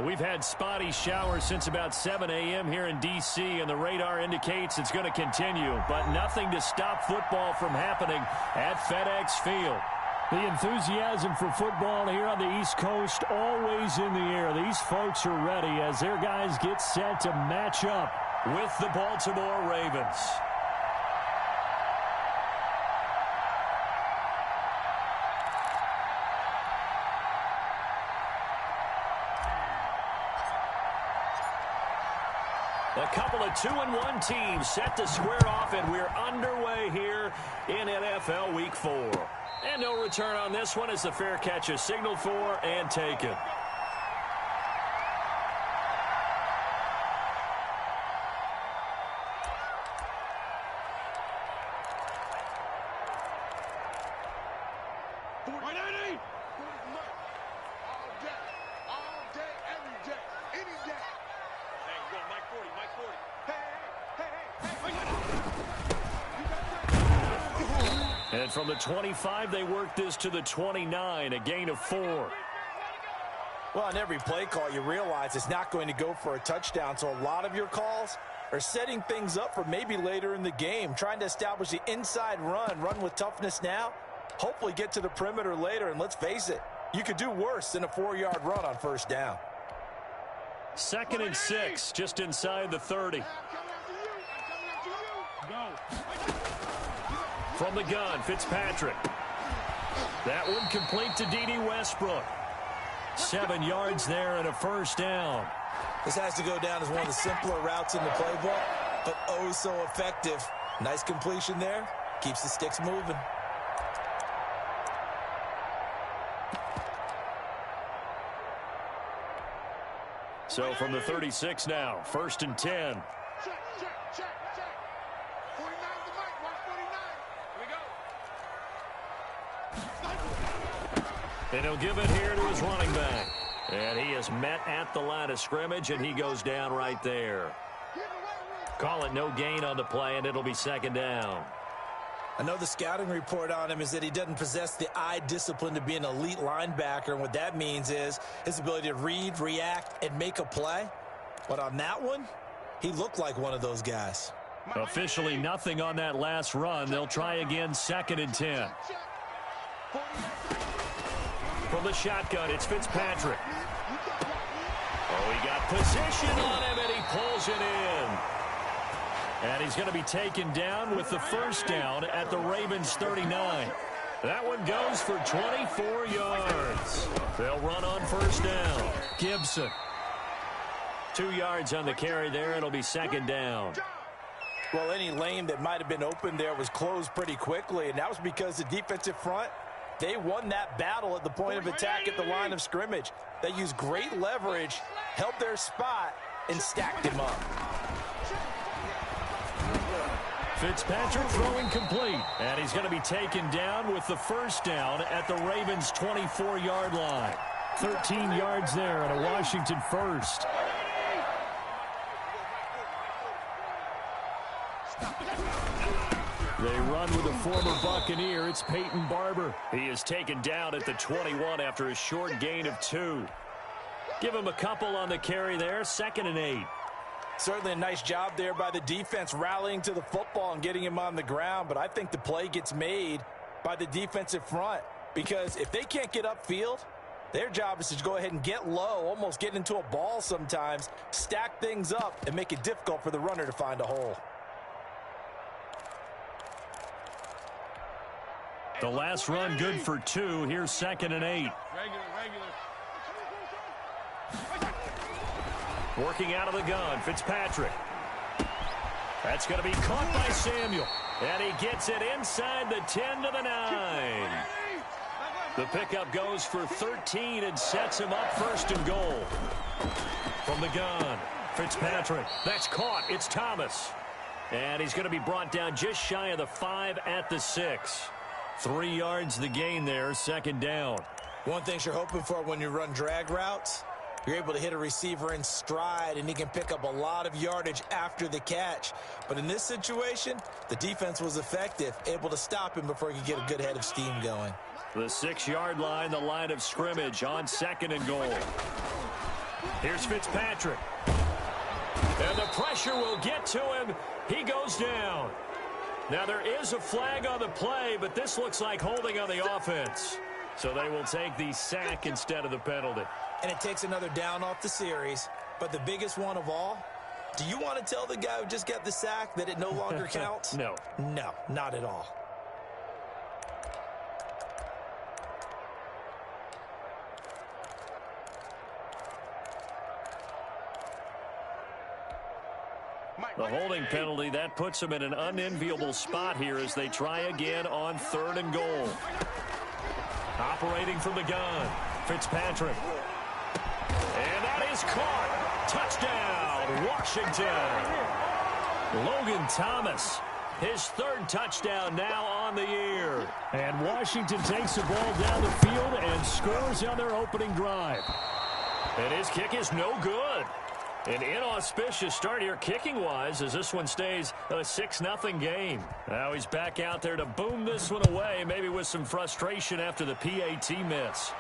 We've had spotty showers since about 7 a.m. here in D.C., and the radar indicates it's going to continue, but nothing to stop football from happening at FedEx Field. The enthusiasm for football here on the East Coast always in the air. These folks are ready as their guys get set to match up with the Baltimore Ravens. A couple of 2-1 teams set to square off, and we're underway here in NFL Week 4. And no return on this one as the fair catch is signaled for and taken. And from the 25, they work this to the 29, a gain of 4. Well, on every play call, you realize it's not going to go for a touchdown, so a lot of your calls are setting things up for maybe later in the game, trying to establish the inside run with toughness now, hopefully get to the perimeter later, and let's face it, you could do worse than a 4-yard run on first down. 2nd and 6, just inside the 30. From the gun, Fitzpatrick. That one complete to D.D. Westbrook. 7 yards there and a first down. This has to go down as one of the simpler routes in the playbook, but oh so effective. Nice completion there. Keeps the sticks moving. So from the 36 now, 1st and 10. And he'll give it here to his running back. And he is met at the line of scrimmage, and he goes down right there. Call it no gain on the play, and it'll be 2nd down. I know the scouting report on him is that he doesn't possess the eye discipline to be an elite linebacker, and what that means is his ability to read, react, and make a play. But on that one, he looked like one of those guys. Officially nothing on that last run. They'll try again, 2nd and 10. From the shotgun, it's Fitzpatrick. Oh, he got position on him, and he pulls it in. And he's going to be taken down with the first down at the Ravens' 39. That one goes for 24 yards. They'll run on first down. Gibson. 2 yards on the carry there. It'll be 2nd down. Well, any lane that might have been open there was closed pretty quickly, and that was because the defensive front, they won that battle at the point of attack at the line of scrimmage. They used great leverage, held their spot, and stacked him up. Fitzpatrick throwing complete, and he's going to be taken down with the first down at the Ravens' 24-yard line. 13 yards there and a Washington first. They run with a former Buccaneer. It's Peyton Barber. He is taken down at the 21 after a short gain of 2. Give him a couple on the carry there. 2nd and 8. Certainly a nice job there by the defense rallying to the football and getting him on the ground, but I think the play gets made by the defensive front because if they can't get upfield, their job is to go ahead and get low, almost get into a ball sometimes, stack things up, and make it difficult for the runner to find a hole. The last run good for 2. Here's 2nd and 8. Working out of the gun, Fitzpatrick. That's going to be caught by Samuel. And he gets it inside the 10 to the 9. The pickup goes for 13 and sets him up 1st and goal. From the gun, Fitzpatrick. That's caught. It's Thomas. And he's going to be brought down just shy of the 5 at the 6. 3 yards the gain there, 2nd down. One thing you're hoping for when you run drag routes, you're able to hit a receiver in stride, and he can pick up a lot of yardage after the catch. But in this situation, the defense was effective, able to stop him before he could get a good head of steam going. The 6-yard line, the line of scrimmage on 2nd and goal. Here's Fitzpatrick. And the pressure will get to him. He goes down. Now, there is a flag on the play, but this looks like holding on the offense. So they will take the sack instead of the penalty. And it takes another down off the series. But the biggest one of all, do you want to tell the guy who just got the sack that it no longer counts? No. No, not at all. The holding penalty, that puts them in an unenviable spot here as they try again on 3rd and goal. Operating from the gun, Fitzpatrick. And that is caught. Touchdown, Washington. Logan Thomas, his 3rd touchdown now on the year. And Washington takes the ball down the field and scores on their opening drive. And his kick is no good. An inauspicious start here kicking-wise as this one stays a 6-0 game. Now he's back out there to boom this one away, maybe with some frustration after the PAT miss.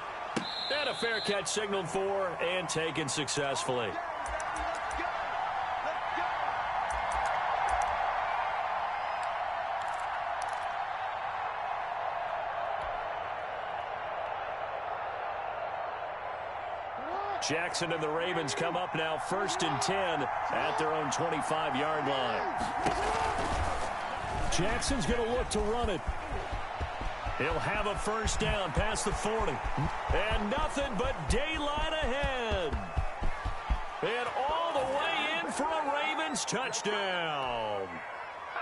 And a fair catch signaled for and taken successfully. Jackson and the Ravens come up now 1st and 10 at their own 25-yard line. Jackson's going to look to run it. He'll have a 1st down past the 40. And nothing but daylight ahead. And all the way in for a Ravens touchdown.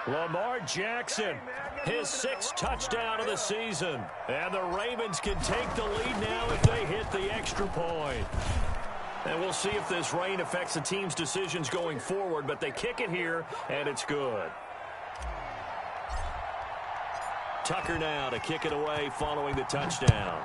Lamar Jackson, his 6th touchdown of the season. And the Ravens can take the lead now if they hit the extra point. And we'll see if this rain affects the team's decisions going forward, but they kick it here, and it's good. Tucker now to kick it away following the touchdown.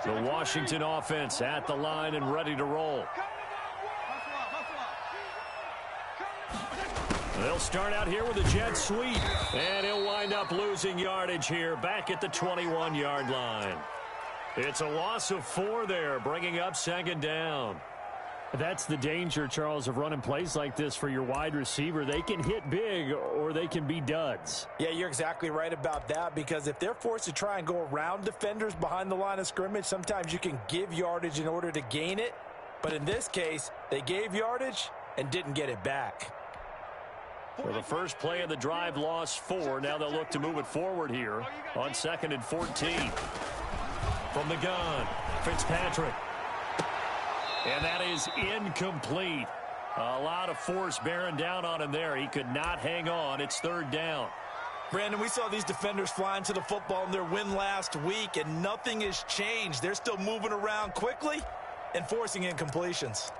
The Washington offense at the line and ready to roll. They'll start out here with a jet sweep, and he'll wind up losing yardage here back at the 21-yard line. It's a loss of 4 there, bringing up 2nd down. That's the danger, Charles, of running plays like this for your wide receiver. They can hit big or they can be duds. Yeah, you're exactly right about that, because if they're forced to try and go around defenders behind the line of scrimmage, sometimes you can give yardage in order to gain it. But in this case, they gave yardage and didn't get it back. Well, the first play of the drive lost 4. Now they'll look to move it forward here on 2nd and 14. From the gun, Fitzpatrick. And that is incomplete. A lot of force bearing down on him there. He could not hang on. It's 3rd down. Brandon, we saw these defenders flying to the football in their win last week, and nothing has changed. They're still moving around quickly and forcing incompletions.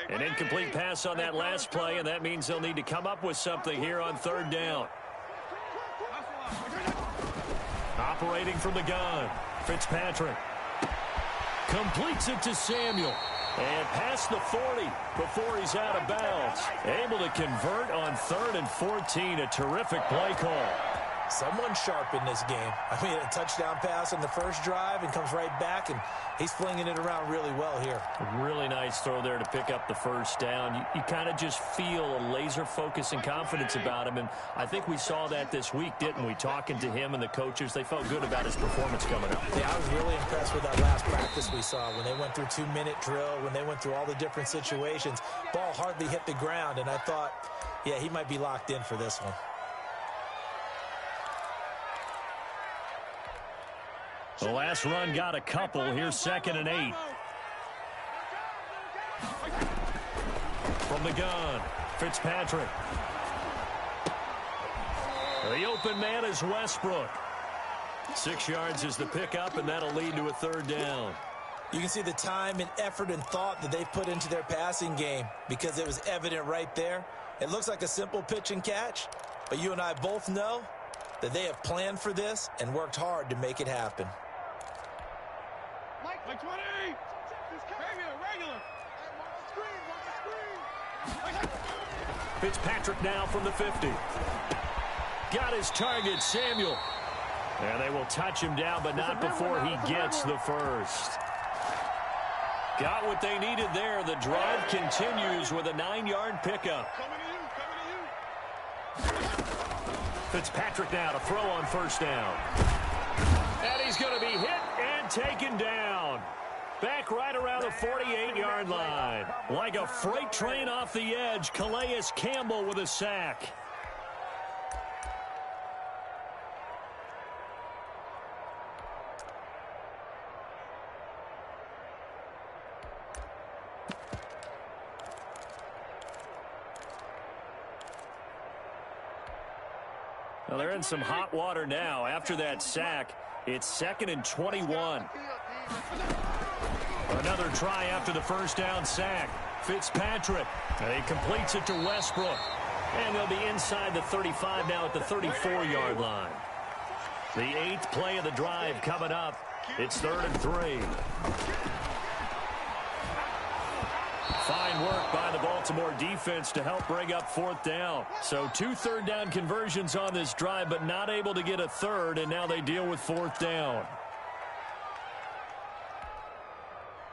An incomplete pass on that last play, and that means they'll need to come up with something here on 3rd down. Operating from the gun, Fitzpatrick. Completes it to Samuel. And past the 40 before he's out of bounds. Able to convert on 3rd and 14. A terrific play call. Someone sharp in this game. I mean, a touchdown pass on the first drive and comes right back, and he's flinging it around really well here. Really nice throw there to pick up the 1st down. You kind of just feel a laser focus and confidence about him, and I think we saw that this week, didn't we? Talking to him and the coaches, they felt good about his performance coming up. Yeah, I was really impressed with that last practice we saw when they went through 2-minute drill, when they went through all the different situations. Ball hardly hit the ground, and I thought, yeah, he might be locked in for this one. The last run got a couple. Here's 2nd and 8. From the gun, Fitzpatrick. The open man is Westbrook. 6 yards is the pickup, and that'll lead to a 3rd down. You can see the time and effort and thought that they've put into their passing game because it was evident right there. It looks like a simple pitch and catch, but you and I both know that they have planned for this and worked hard to make it happen. Like 20! Regular! Fitzpatrick now from the 50. Got his target, Samuel. And they will touch him down, but not before he gets the first. Got what they needed there. The drive continues with a 9-yard pickup. Fitzpatrick now to throw on first down. And he's going to be hit and taken down. Back right around the 48-yard line. Like a freight train off the edge, Calais Campbell with a sack. Well, they're in some hot water now. After that sack, it's 2nd and 21. Another try after the first down sack. Fitzpatrick. And he completes it to Westbrook. And they'll be inside the 35 now at the 34-yard line. The 8th play of the drive coming up. It's 3rd and 3. Fine work by the Baltimore defense to help bring up 4th down. So 2 third-down conversions on this drive, but not able to get a third, and now they deal with 4th down.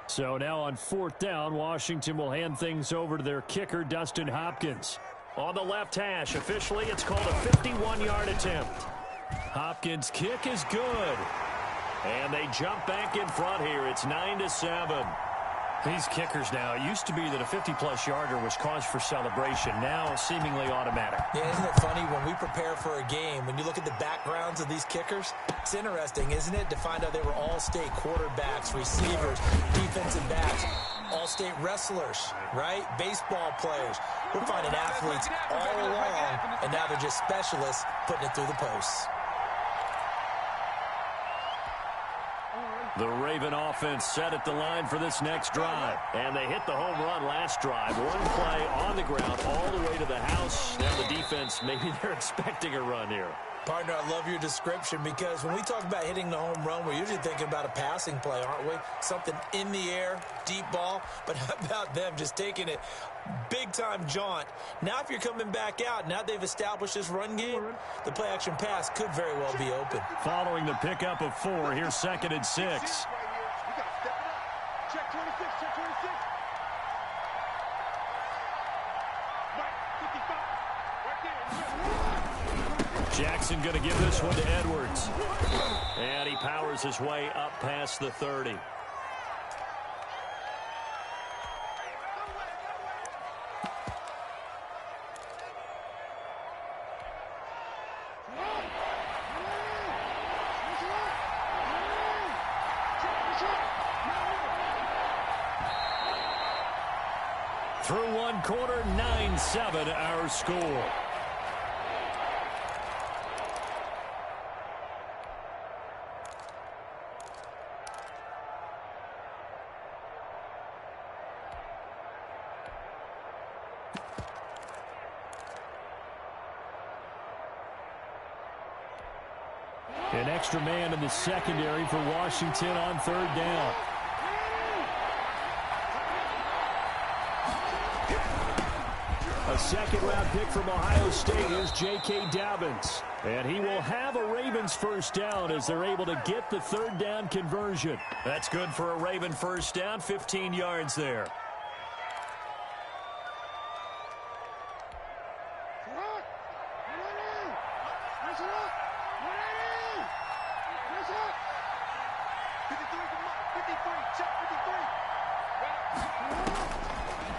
So now on 4th down, Washington will hand things over to their kicker, Dustin Hopkins. On the left hash, officially it's called a 51-yard attempt. Hopkins' kick is good. And they jump back in front here. It's 9-7. These kickers now, it used to be that a 50-plus yarder was cause for celebration. Now seemingly automatic. Yeah, isn't it funny when we prepare for a game, when you look at the backgrounds of these kickers, it's interesting, isn't it, to find out they were all-state quarterbacks, receivers, defensive backs, all-state wrestlers, right? Baseball players. We're finding athletes all along, and now they're just specialists putting it through the posts. The Raven offense set at the line for this next drive. And they hit the home run last drive. One play on the ground all the way to the house. Now the defense, maybe they're expecting a run here. Partner, I love your description because when we talk about hitting the home run, we're usually thinking about a passing play, aren't we? Something in the air, deep ball. But how about them just taking it big-time jaunt? Now if you're coming back out, now they've established this run game, the play-action pass could very well be open. Following the pickup of 4, here's 2nd and 6. Check 26, check 26. Jackson going to give this one to Edwards. And he powers his way up past the 30. Through one quarter, 9-7 our score. An extra man in the secondary for Washington on 3rd down. A second-round pick from Ohio State is J.K. Dobbins. And he will have a Ravens first down as they're able to get the 3rd down conversion. That's good for a Raven first down, 15 yards there.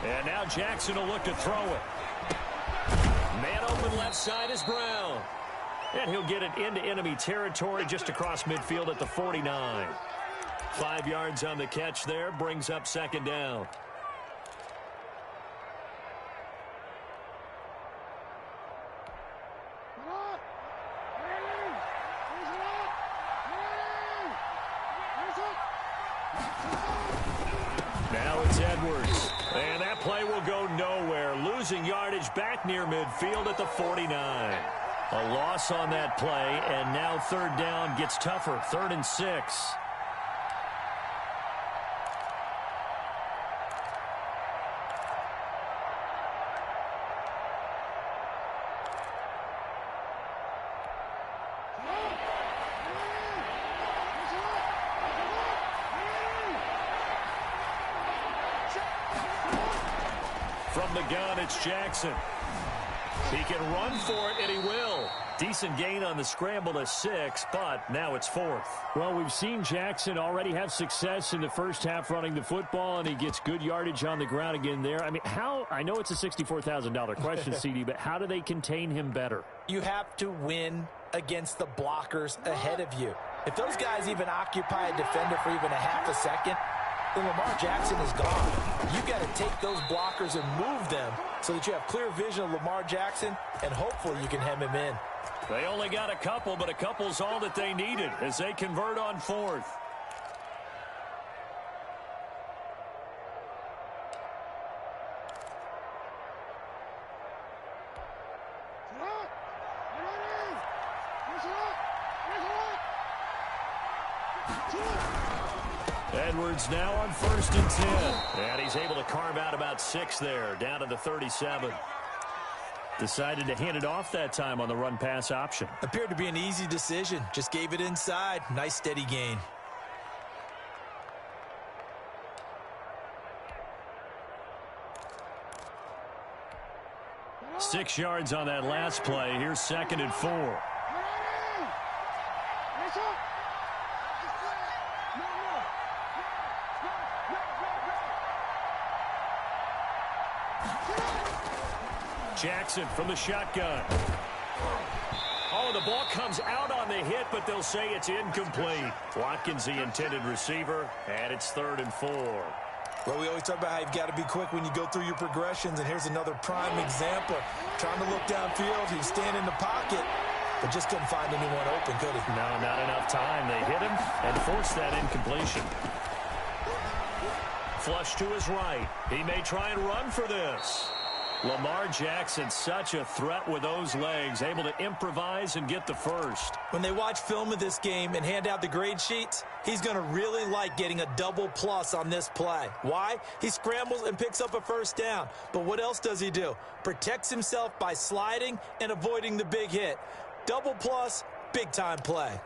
And now Jackson will look to throw it. Man open left side is Brown. And he'll get it into enemy territory just across midfield at the 49. 5 yards on the catch there, brings up 2nd down. Edwards. And that play will go nowhere, losing yardage back near midfield at the 49. A loss on that play, and now third down gets tougher, 3rd and 6. From the gun, it's Jackson. He can run for it, and he will. Decent gain on the scramble to 6, but now it's 4th. Well, we've seen Jackson already have success in the first half running the football, and he gets good yardage on the ground again there. I mean, I know it's a $64,000 question, CD, but how do they contain him better? You have to win against the blockers ahead of you. If those guys even occupy a defender for even a half a second, then Lamar Jackson is gone. You've got to take those blockers and move them so that you have clear vision of Lamar Jackson, and hopefully you can hem him in. They only got a couple, but a couple's all that they needed as they convert on 4th. Edwards now on 1st and 10. And he's able to carve out about 6 there, down to the 37. Decided to hand it off that time on the run-pass option. Appeared to be an easy decision. Just gave it inside. Nice steady gain. Six yards on that last play. Here's 2nd and 4. Jackson from the shotgun. Oh, the ball comes out on the hit, but they'll say it's incomplete. Watkins, the intended receiver, and it's 3rd and 4. Well, we always talk about how you've got to be quick when you go through your progressions, and here's another prime example. Trying to look downfield, he's standing in the pocket, but just couldn't find anyone open, could he? No, not enough time. They hit him and forced that incompletion. Flush to his right. He may try and run for this. Lamar Jackson, such a threat with those legs, able to improvise and get the first. When they watch film of this game and hand out the grade sheets, he's going to really like getting a double plus on this play. Why? He scrambles and picks up a first down. But what else does he do? Protects himself by sliding and avoiding the big hit. Double plus, big time play.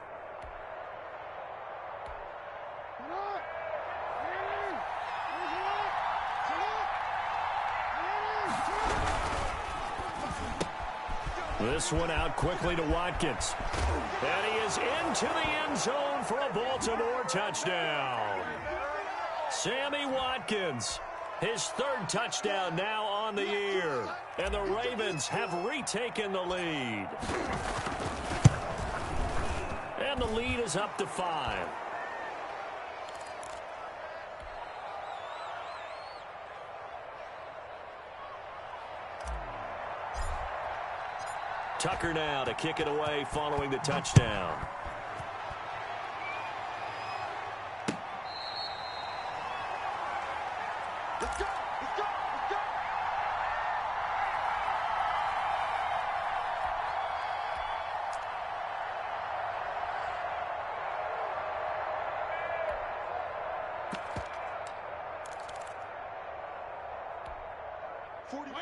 This one out quickly to Watkins. And he is into the end zone for a Baltimore touchdown. Sammy Watkins, his 3rd touchdown now on the year. And the Ravens have retaken the lead. And the lead is up to 5. Tucker now to kick it away following the touchdown. Let's go! Let's go! Let's go!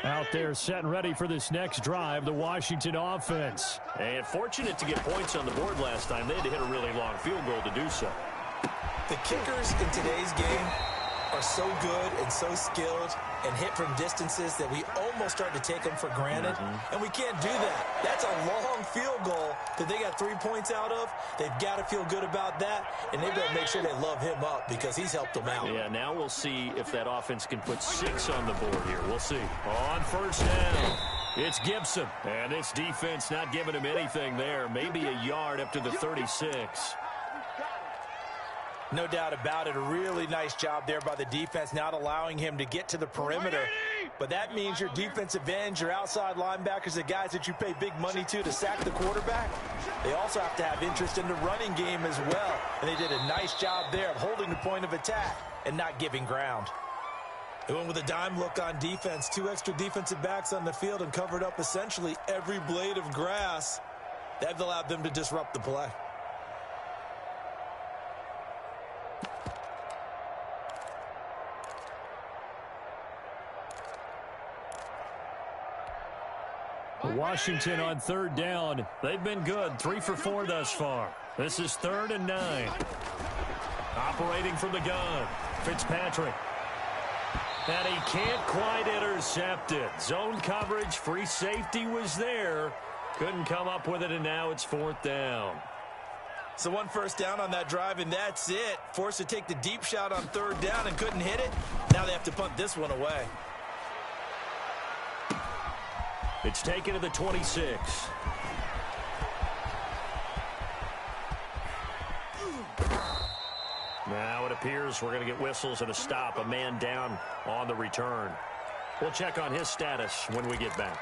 Out there set and ready for this next drive, the Washington offense. And fortunate to get points on the board last time. They had to hit a really long field goal to do so. The kickers in today's game are so good and so skilled and hit from distances that we almost start to take them for granted. And we can't do that. That's a long field goal that they got 3 points out of. They've got to feel good about that, and they've got to make sure they love him up because he's helped them out. Yeah, now we'll see if that offense can put 6 on the board here. We'll see. On 1st down, it's Gibson. And this defense not giving him anything there. Maybe a yard up to the 36. No doubt about it. A really nice job there by the defense, not allowing him to get to the perimeter. But that means your defensive ends, your outside linebackers, the guys that you pay big money to sack the quarterback, they also have to have interest in the running game as well. And they did a nice job there of holding the point of attack and not giving ground. They went with a dime look on defense. 2 extra defensive backs on the field and covered up essentially every blade of grass. That allowed them to disrupt the play. Washington on third down. They've been good, 3 for 4 thus far. This is 3rd and 9. Operating from the gun, Fitzpatrick. And he can't quite intercept it. Zone coverage, free safety was there. Couldn't come up with it, and now it's 4th down. So 1 first down on that drive, and that's it. Forced to take the deep shot on 3rd down and couldn't hit it. Now they have to punt this one away. It's taken to the 26. Now it appears we're going to get whistles and a stop. A man down on the return. We'll check on his status when we get back.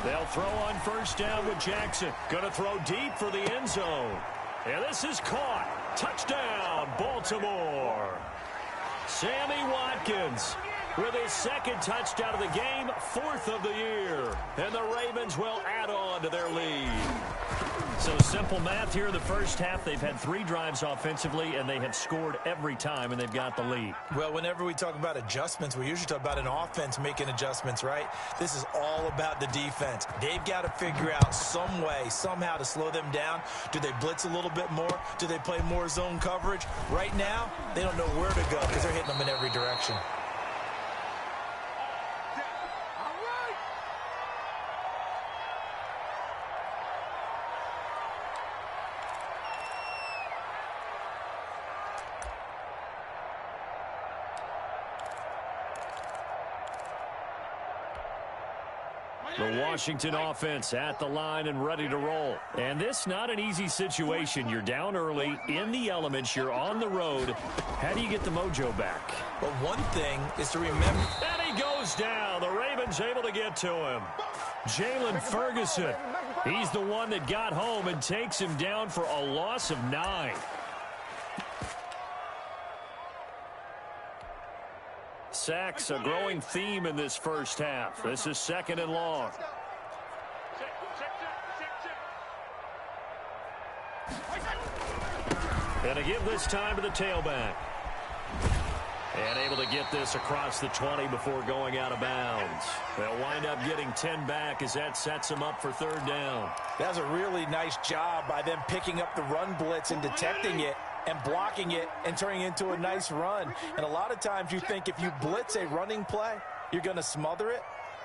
They'll throw on first down with Jackson. Going to throw deep for the end zone. And this is caught. Touchdown, Baltimore. Sammy Watkins with his 2nd touchdown of the game, 4th of the year. And the Ravens will add on to their lead. So simple math here in the first half. They've had 3 drives offensively, and they have scored every time, and they've got the lead. Well, whenever we talk about adjustments, we usually talk about an offense making adjustments, right? This is all about the defense. They've got to figure out some way, somehow to slow them down. Do they blitz a little bit more? Do they play more zone coverage? Right now, they don't know where to go because they're hitting them in every direction. The Washington offense at the line and ready to roll. And this not an easy situation. You're down early, in the elements, you're on the road. How do you get the mojo back? Well, one thing is to remember. And he goes down. The Ravens able to get to him. Jalen Ferguson. He's the one that got home and takes him down for a loss of 9. Sacks, a growing theme in this first half. This is 2nd and long. And a give this time to the tailback. And able to get this across the 20 before going out of bounds. They'll wind up getting 10 back as that sets them up for 3rd down. That was a really nice job by them picking up the run blitz and detecting it and blocking it and turning it into a nice run. And a lot of times you think if you blitz a running play, you're going to smother it.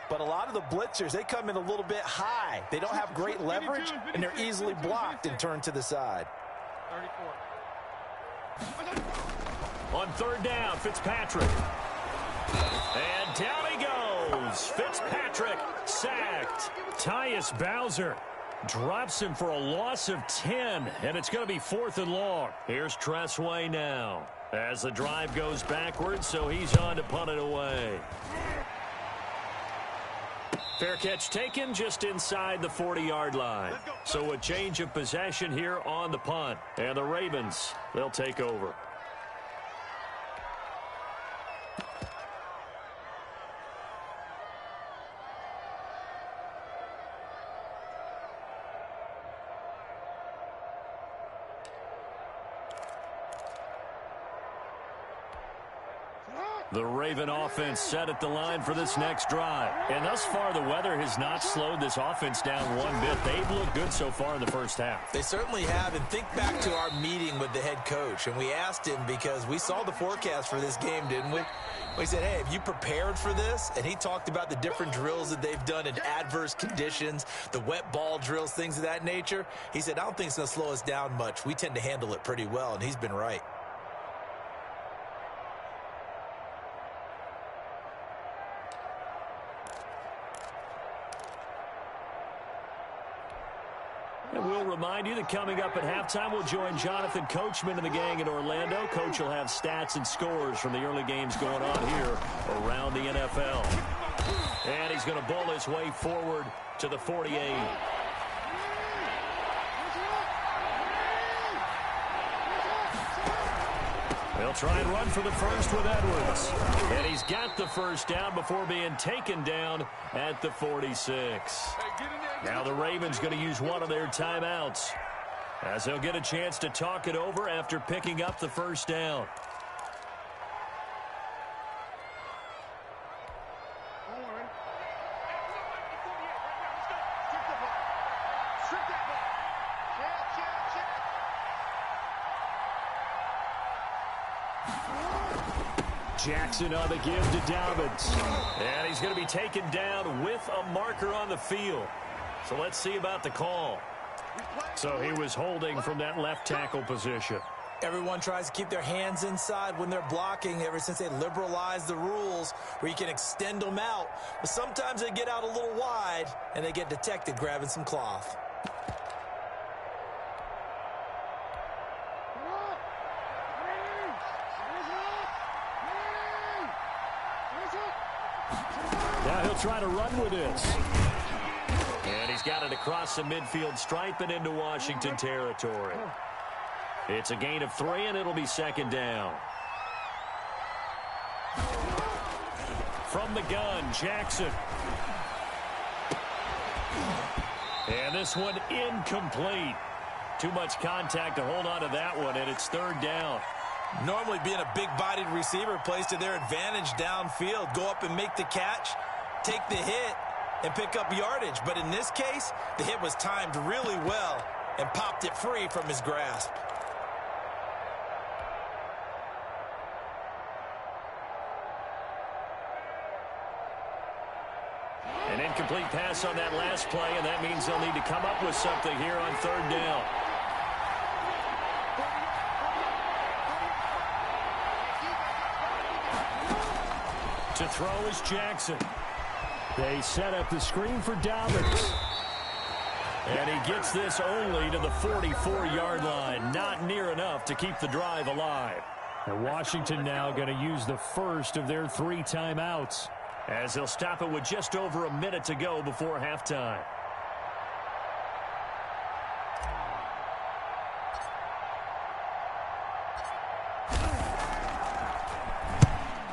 But a lot of the blitzers, they come in a little bit high. They don't have great leverage, and they're easily blocked and turned to the side. 34. On 3rd down, Fitzpatrick. And down he goes. Fitzpatrick sacked. Tyus Bowser drops him for a loss of 10, and it's going to be 4th and long. Here's Tressway now as the drive goes backwards, so he's on to punt it away. Fair catch taken just inside the 40-yard line. So a change of possession here on the punt, and the Ravens, they'll take over. The Raven offense set at the line for this next drive. And thus far, the weather has not slowed this offense down one bit. They've looked good so far in the first half. They certainly have. And think back to our meeting with the head coach. And we asked him because we saw the forecast for this game, didn't we? We said, hey, have you prepared for this? And he talked about the different drills that they've done in adverse conditions, the wet ball drills, things of that nature. He said, I don't think it's going to slow us down much. We tend to handle it pretty well. And he's been right. And we'll remind you that coming up at halftime, we'll join Jonathan Coachman and the gang in Orlando. Coach will have stats and scores from the early games going on here around the NFL. And he's going to bowl his way forward to the 48. They'll try and run for the first with Edwards. And he's got the first down before being taken down at the 46. Now the Ravens going to use one of their timeouts as they'll get a chance to talk it over after picking up the first down. Jackson on the give to Dobbins. And he's going to be taken down with a marker on the field. So let's see about the call. So he was holding from that left tackle position. Everyone tries to keep their hands inside when they're blocking ever since they liberalized the rules where you can extend them out. But sometimes they get out a little wide and they get detected grabbing some cloth. Now he'll try to run with this. And he's got it across the midfield stripe and into Washington territory. It's a gain of 3, and it'll be second down. From the gun, Jackson. And this one incomplete. Too much contact to hold on to that one, and it's third down. Normally being a big-bodied receiver plays to their advantage downfield. Go up and make the catch, take the hit, and pick up yardage. But in this case, the hit was timed really well and popped it free from his grasp. An incomplete pass on that last play, and that means they'll need to come up with something here on third down. To throw is Jackson. They set up the screen for Dobbins. And he gets this only to the 44-yard line. Not near enough to keep the drive alive. And Washington now going to use the first of their 3 timeouts, as they'll stop it with just over a minute to go before halftime.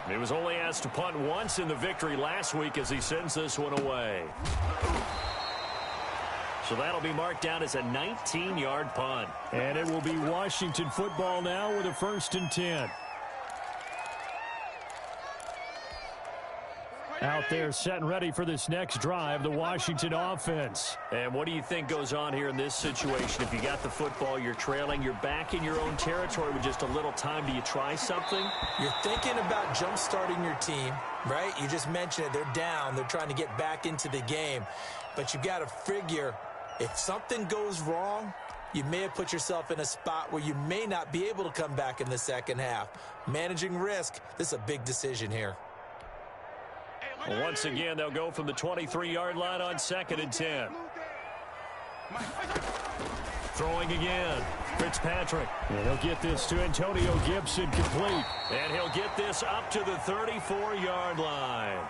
He was only asked to punt once in the victory last week as he sends this one away. So that'll be marked down as a 19-yard punt. And it will be Washington football now with a 1st and 10. Out there set and ready for this next drive, the Washington offense. And what do you think goes on here in this situation? If you got the football, you're trailing, you're back in your own territory with just a little time. Do you try something? You're thinking about jump-starting your team, right? You just mentioned it. They're down. They're trying to get back into the game. But you've got to figure, if something goes wrong, you may have put yourself in a spot where you may not be able to come back in the second half. Managing risk, this is a big decision here. Well, once again, they'll go from the 23-yard line on 2nd and 10. Throwing again, Fitzpatrick. And he'll get this to Antonio Gibson complete. And he'll get this up to the 34-yard line.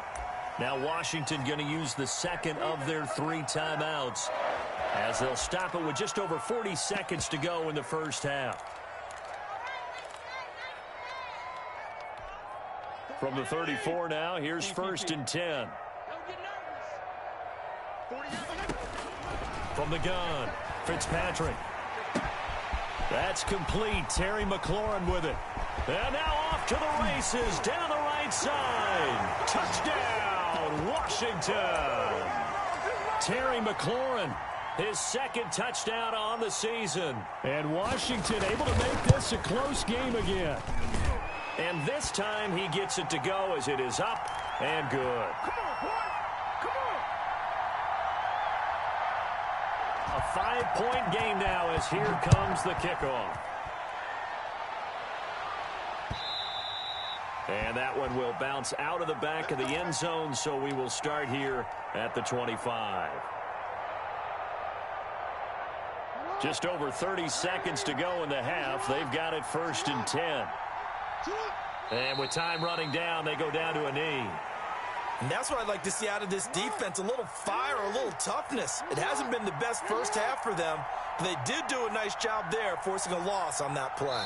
Now Washington going to use the second of their 3 timeouts, as they'll stop it with just over 40 seconds to go in the first half. From the 34 now, here's 1st and 10. From the gun, Fitzpatrick. That's complete. Terry McLaurin with it. And now off to the races down the right side. Touchdown, Washington. Terry McLaurin, his 2nd touchdown on the season. And Washington able to make this a close game again. And this time he gets it to go as it is up and good. Come on, boy. Come on. A 5-point game now as here comes the kickoff. And that one will bounce out of the back of the end zone, so we will start here at the 25. Just over 30 seconds to go in the half. They've got it 1st and 10. And with time running down, they go down to a knee. And that's what I'd like to see out of this defense, a little fire, a little toughness. It hasn't been the best first half for them, but they did do a nice job there, forcing a loss on that play.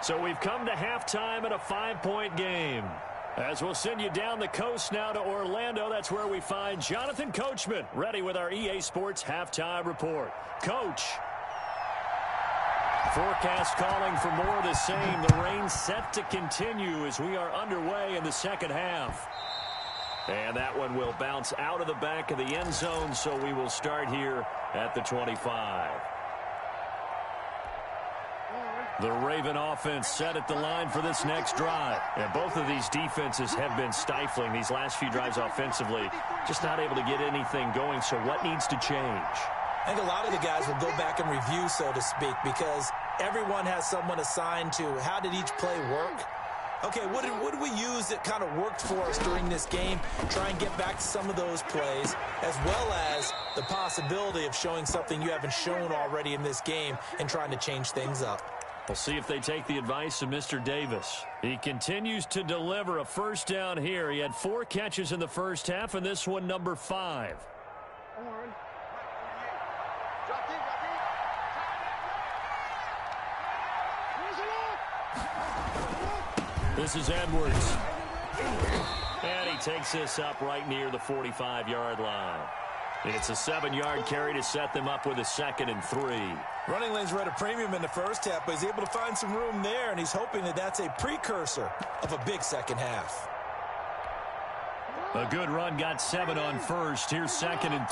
So we've come to halftime in a 5-point game. As we'll send you down the coast now to Orlando, that's where we find Jonathan Coachman, ready with our EA Sports Halftime Report. Coach. Forecast calling for more of the same. The rain set to continue as we are underway in the second half. And that one will bounce out of the back of the end zone, so we will start here at the 25. The Raven offense set at the line for this next drive. And both of these defenses have been stifling these last few drives offensively. Just not able to get anything going, so what needs to change? I think a lot of the guys will go back and review, so to speak, because everyone has someone assigned to how did each play work. Okay, what did we use that kind of worked for us during this game? Try and get back to some of those plays, as well as the possibility of showing something you haven't shown already in this game and trying to change things up. We'll see if they take the advice of Mr. Davis. He continues to deliver a first down here. He had 4 catches in the first half, and this one number 5. This is Edwards. And he takes this up right near the 45-yard line. And it's a 7-yard carry to set them up with a 2nd and 3. Running lanes were at a premium in the first half, but he's able to find some room there, and he's hoping that that's a precursor of a big second half. A good run, got 7 on first. Here's 2nd and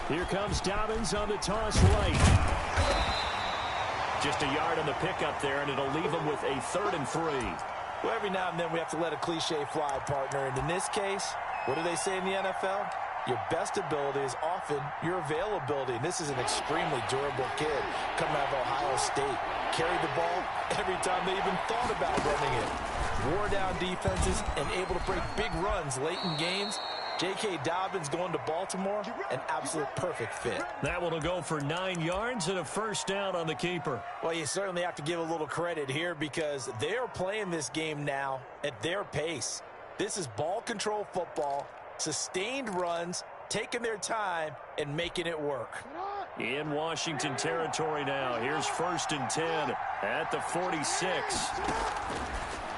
3. Here comes Dobbins on the toss right. Just a yard on the pickup there, and it'll leave him with a 3rd and 3. Well, every now and then we have to let a cliche fly, partner. And in this case, what do they say in the NFL? Your best ability is often your availability. And this is an extremely durable kid coming out of Ohio State. Carried the ball every time they even thought about running it. Wore down defenses and able to break big runs late in games. J.K. Dobbins going to Baltimore, an absolute perfect fit. That one will go for 9 yards and a first down on the keeper. Well, you certainly have to give a little credit here because they're playing this game now at their pace. This is ball control football, sustained runs, taking their time, and making it work. In Washington territory now. Here's 1st and 10 at the 46.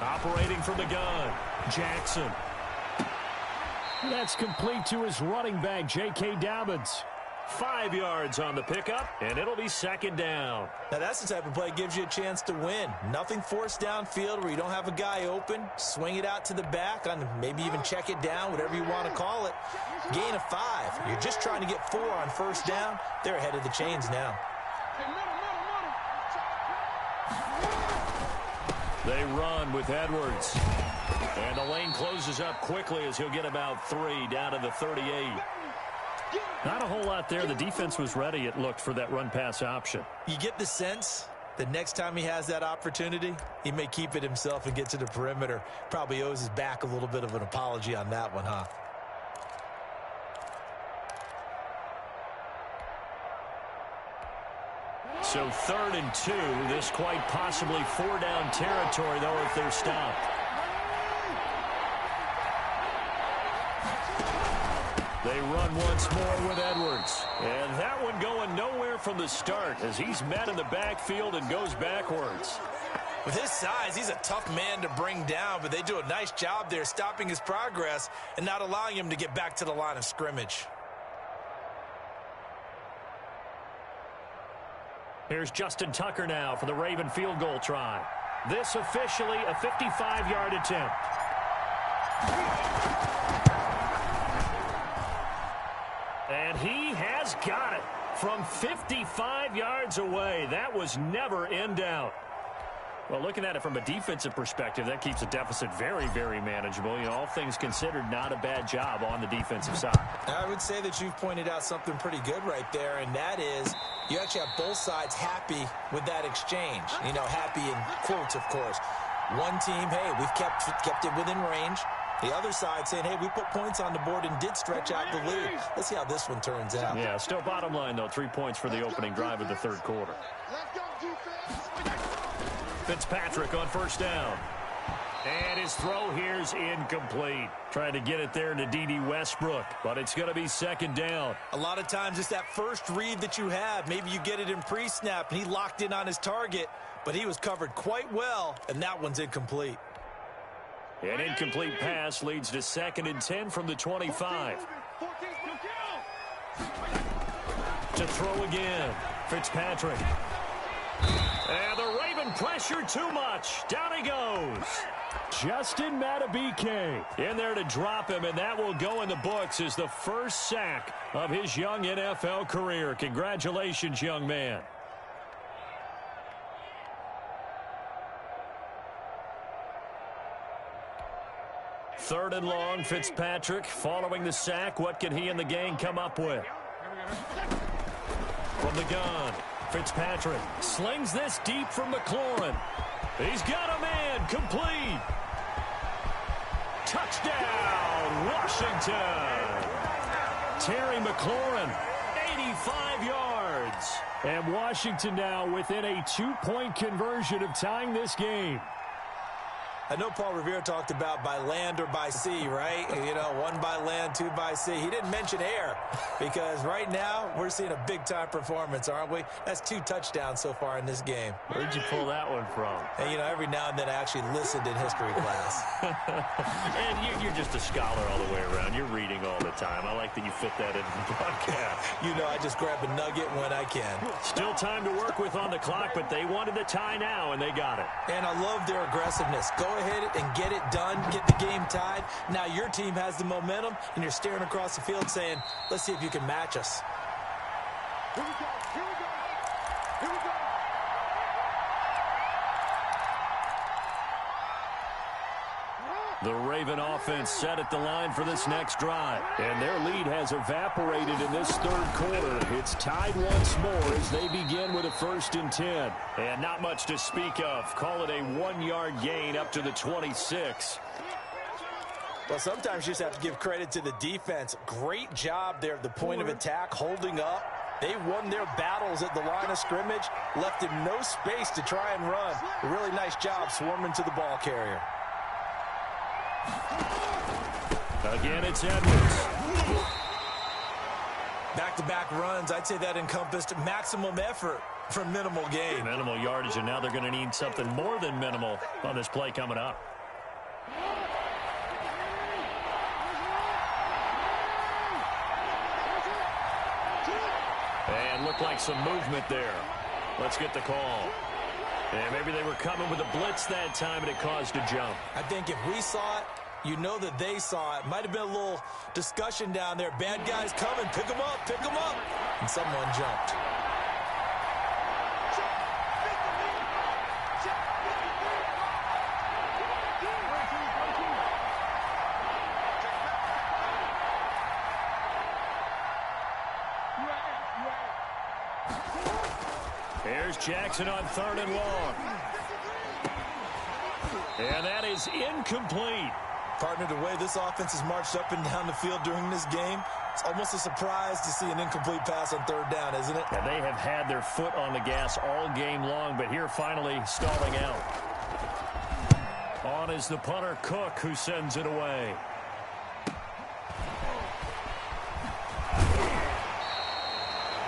Operating from the gun, Jackson. That's complete to his running back, J.K. Dobbins. 5 yards on the pickup, and it'll be 2nd down. Now, that's the type of play that gives you a chance to win. Nothing forced downfield where you don't have a guy open. Swing it out to the back, on maybe even check it down, whatever you want to call it. Gain of 5. You're just trying to get 4 on first down. They're ahead of the chains now. They run with Edwards. And the lane closes up quickly as he'll get about 3 down to the 38. Not a whole lot there. The defense was ready, it looked, for that run-pass option. You get the sense that next time he has that opportunity, he may keep it himself and get to the perimeter. Probably owes his back a little bit of an apology on that one, huh? So 3rd and 2. This quite possibly 4-down territory, though, if they're stopped. They run once more with Edwards. And that one going nowhere from the start as he's met in the backfield and goes backwards. With his size, he's a tough man to bring down, but they do a nice job there stopping his progress and not allowing him to get back to the line of scrimmage. Here's Justin Tucker now for the Raven field goal try. This officially a 55-yard attempt. And he has got it from 55 yards away. That was never in doubt. Well, looking at it from a defensive perspective, that keeps the deficit very, very manageable. You know, all things considered, not a bad job on the defensive side. I would say that you've pointed out something pretty good right there, and that is you actually have both sides happy with that exchange. You know, happy in quotes, of course. One team, hey, we've kept it within range. The other side saying, hey, we put points on the board and did stretch out the lead. Let's see how this one turns out. Yeah, still bottom line, though, 3 points for the opening drive of the third quarter. Fitzpatrick on first down. And his throw here's incomplete. Trying to get it there to D.D. Westbrook, but it's going to be second down. A lot of times it's that first read that you have. Maybe you get it in pre-snap, and he locked in on his target, but he was covered quite well, and that one's incomplete. An incomplete pass leads to 2nd and 10 from the 25. To throw again, Fitzpatrick. And the Raven pressure too much. Down he goes. Justin Madubuike in there to drop him, and that will go in the books as the first sack of his young NFL career. Congratulations, young man. Third and long, Fitzpatrick following the sack. What can he and the gang come up with? From the gun, Fitzpatrick slings this deep from McLaurin. He's got a man, complete. Touchdown, Washington. Terry McLaurin, 85 yards. And Washington now within a 2-point conversion of tying this game. I know Paul Revere talked about by land or by sea, right? You know, 1 by land, 2 by sea. He didn't mention air because right now we're seeing a big-time performance, aren't we? That's 2 touchdowns so far in this game. Where'd you pull that one from? And, you know, every now and then I actually listened in history class. And you're just a scholar all the way around. You're reading all the time. I like that you fit that into the broadcast. You know, I just grab a nugget when I can. Still time to work with on the clock, but they wanted the tie now, and they got it. And I love their aggressiveness. Go ahead and get it done, get the game tied. Now your team has the momentum, and you're staring across the field saying, let's see if you can match us. Here we go, here we go, here we go. The Raven offense set at the line for this next drive. And their lead has evaporated in this third quarter. It's tied once more as they begin with a 1st and 10. And not much to speak of. Call it a 1-yard gain up to the 26. Well, sometimes you just have to give credit to the defense. Great job there at the point of attack, holding up. They won their battles at the line of scrimmage, left him no space to try and run. A really nice job swarming to the ball carrier. Again, it's Edwards. Back-to-back runs, I'd say that encompassed maximum effort for minimal gain. Minimal yardage, and now they're going to need something more than minimal on this play coming up. And looked like some movement there. Let's get the call. And maybe they were coming with a blitz that time, and it caused a jump. I think if we saw it, you know that they saw it. Might have been a little discussion down there. Bad guys coming. Pick them up. Pick them up. And someone jumped. Here's Jackson on 3rd and long. And that is incomplete. Partner, the way this offense has marched up and down the field during this game, it's almost a surprise to see an incomplete pass on 3rd down, isn't it? And they have had their foot on the gas all game long, but here finally stalling out. On is the punter, Cook, who sends it away.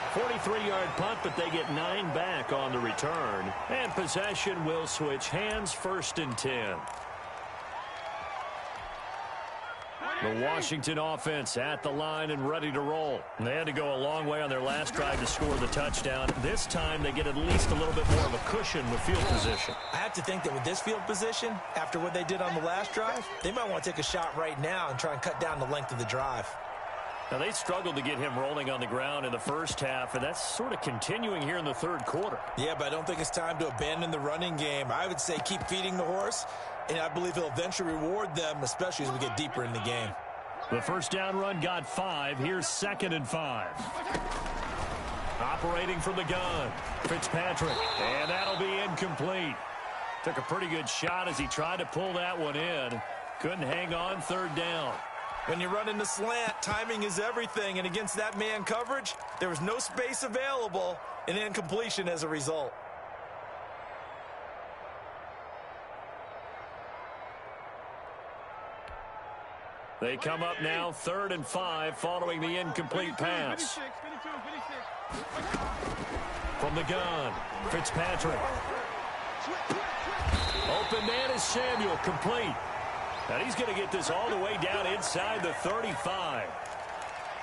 A 43-yard punt, but they get 9 back on the return. And possession will switch hands, 1st and 10. The Washington offense at the line and ready to roll. And they had to go a long way on their last drive to score the touchdown. This time they get at least a little bit more of a cushion with field position. I have to think that with this field position, after what they did on the last drive, they might want to take a shot right now and try and cut down the length of the drive. Now, they struggled to get him rolling on the ground in the first half, and that's sort of continuing here in the third quarter. Yeah, but I don't think it's time to abandon the running game. I would say keep feeding the horse, and I believe he'll eventually reward them, especially as we get deeper in the game. The first down run got 5. Here's 2nd and 5. Operating from the gun, Fitzpatrick, and that'll be incomplete. Took a pretty good shot as he tried to pull that one in. Couldn't hang on third down. When you run in the slant, timing is everything, and against that man coverage, there was no space available, and incompletion as a result. They come up now 3rd and 5 following the incomplete pass. From the gun, Fitzpatrick. Open man is Samuel, complete. And he's going to get this all the way down inside the 35.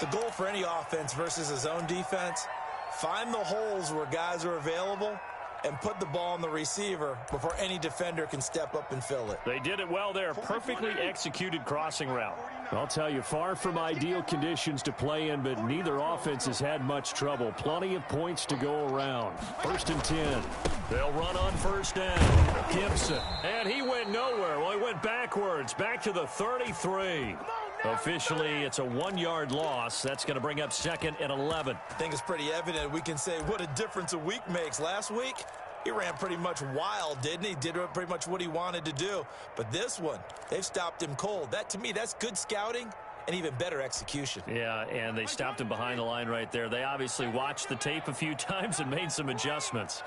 The goal for any offense versus his own defense, find the holes where guys are available and put the ball on the receiver before any defender can step up and fill it. They did it well there. Perfectly executed crossing route. I'll tell you, far from ideal conditions to play in, but neither offense has had much trouble. Plenty of points to go around. 1st and 10. They'll run on 1st down. Gibson. And he went nowhere. Well, he went backwards. Back to the 33. Officially, it's a 1-yard loss. That's going to bring up 2nd and 11. I think it's pretty evident. We can say what a difference a week makes. Last week, he ran pretty much wild, didn't he? Did pretty much what he wanted to do. But this one, they've stopped him cold. That, to me, that's good scouting and even better execution. Yeah, and they stopped him behind the line right there. They obviously watched the tape a few times and made some adjustments.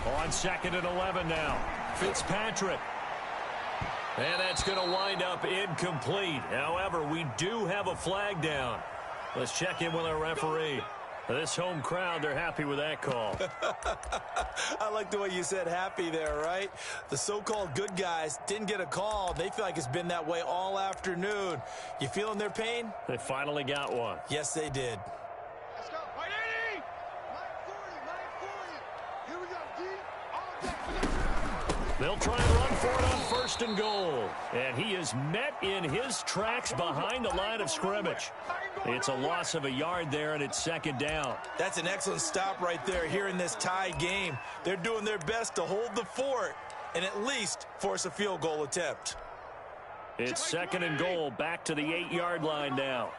On 2nd and 11 now. Fitzpatrick. And that's going to wind up incomplete. However, we do have a flag down. Let's check in with our referee. This home crowd, they're happy with that call. I like the way you said happy there, right? The so-called good guys didn't get a call. They feel like it's been that way all afternoon. You feeling their pain? They finally got one. Yes, they did. Let's go. 180. 940. Here we go. D. All day. They'll try and run for it on 1st and goal. And he is met in his tracks behind the line of scrimmage. It's a loss of a yard there, and it's 2nd down. That's an excellent stop right there here in this tie game. They're doing their best to hold the fort and at least force a field goal attempt. It's 2nd and goal, back to the 8-yard line now.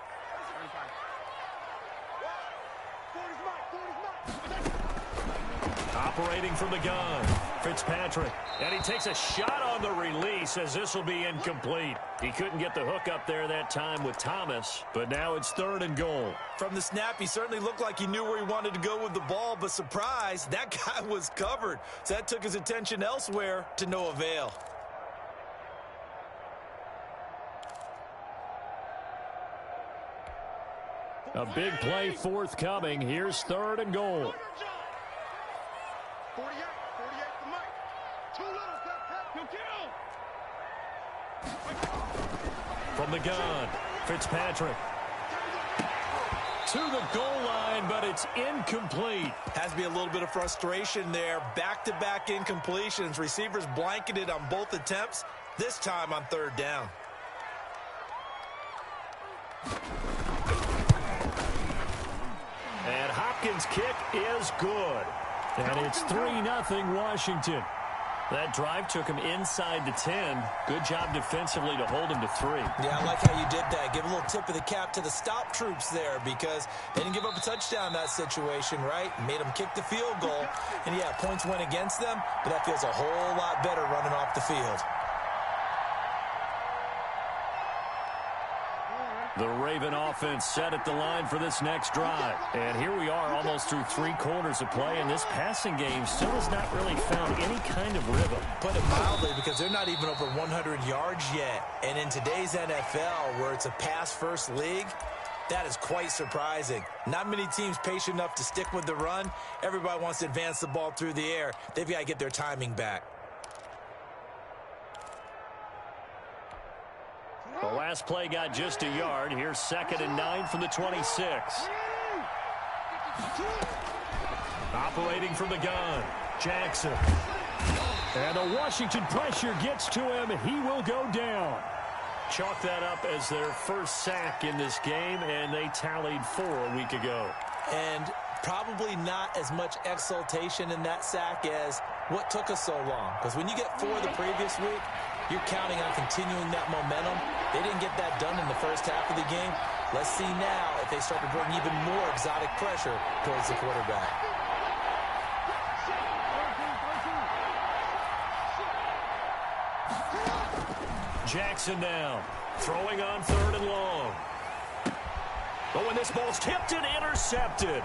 Operating from the gun, Fitzpatrick. And he takes a shot on the release as this will be incomplete. He couldn't get the hook up there that time with Thomas, but now it's 3rd and goal. From the snap, he certainly looked like he knew where he wanted to go with the ball, but surprise, that guy was covered. So that took his attention elsewhere to no avail. A big play forthcoming. Here's 3rd and goal. 48 the mic. Too little, he'll kill. From the gun, Fitzpatrick. To the goal line, but it's incomplete. Has to be a little bit of frustration there. Back-to-back incompletions. Receivers blanketed on both attempts, this time on 3rd down. And Hopkins' kick is good. And it's 3-0 Washington. That drive took him inside the 10. Good job defensively to hold him to 3. Yeah, I like how you did that. Give a little tip of the cap to the stop troops there because they didn't give up a touchdown in that situation, right? Made them kick the field goal. And, yeah, points went against them, but that feels a whole lot better running off the field. The Raven offense set at the line for this next drive. And here we are almost through 3 quarters of play, and this passing game still has not really found any kind of rhythm. Put it mildly, because they're not even over 100 yards yet. And in today's NFL, where it's a pass-first league, that is quite surprising. Not many teams patient enough to stick with the run. Everybody wants to advance the ball through the air. They've got to get their timing back. The last play got just a yard. Here's 2nd and 9 from the 26. Operating from the gun, Jackson. And the Washington pressure gets to him. He will go down. Chalk that up as their first sack in this game, and they tallied 4 a week ago. And probably not as much exultation in that sack as what took us so long. Because when you get 4 the previous week, you're counting on continuing that momentum. They didn't get that done in the first half of the game. Let's see now if they start to bring even more exotic pressure towards the quarterback. Jackson now, throwing on 3rd and long. Oh, and this ball's tipped and intercepted.